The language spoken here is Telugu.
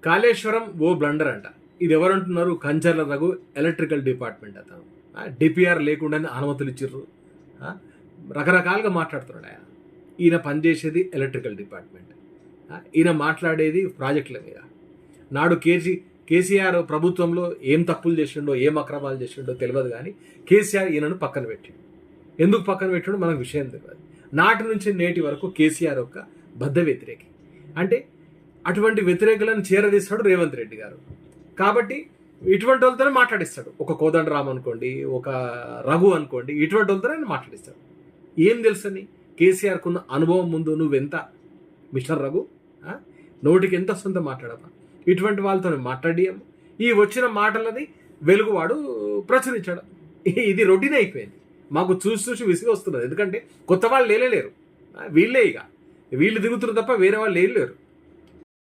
కాళేశ్వరం ఓ బ్లండర్ అంట. ఇది ఎవరంటున్నారు? కంచర్ల రఘు, ఎలక్ట్రికల్ డిపార్ట్మెంట్ అతను. డిపిఆర్ లేకుండానే అనుమతులు ఇచ్చిర్రు. రకరకాలుగా మాట్లాడుతున్నాడు ఆయన. ఈయన పనిచేసేది ఎలక్ట్రికల్ డిపార్ట్మెంట్. ఈయన మాట్లాడేది ప్రాజెక్టుల మీద. నాడు కేసీఆర్ ప్రభుత్వంలో ఏం తప్పులు చేసిండో, ఏం అక్రమాలు చేసిండో తెలియదు, కానీ కేసీఆర్ ఈయనను పక్కన పెట్టిండు. ఎందుకు పక్కన పెట్టిండో మనకు విషయం తెలియదు. నాటి నుంచి నేటి వరకు కేసీఆర్ యొక్క బద్ధ వ్యతిరేకి. అంటే అటువంటి వ్యతిరేకులను చేరదీస్తాడు రేవంత్ రెడ్డి గారు. కాబట్టి ఇటువంటి వాళ్ళతోనే మాట్లాడిస్తాడు. ఒక కోదండరామ్ అనుకోండి, ఒక రఘు అనుకోండి, ఇటువంటి వాళ్ళతోనే మాట్లాడిస్తాడు. ఏం తెలుసని కేసీఆర్కున్న అనుభవం ముందు నువ్వెంత మిస్టర్ రఘు? నోటికి ఎంత వస్తుందో మాట్లాడమా? ఇటువంటి వాళ్ళతో మాట్లాడియం. ఈ వచ్చిన మాటలని వెలుగువాడు ప్రచురించాడు. ఇది రొటీన్ అయిపోయింది. మాకు చూసి చూసి విసిగి వస్తున్నది. ఎందుకంటే కొత్త వాళ్ళు లేలేరు. వీళ్ళే ఇక వీళ్ళు దిగుతున్నారు తప్ప వేరే వాళ్ళు లేరు.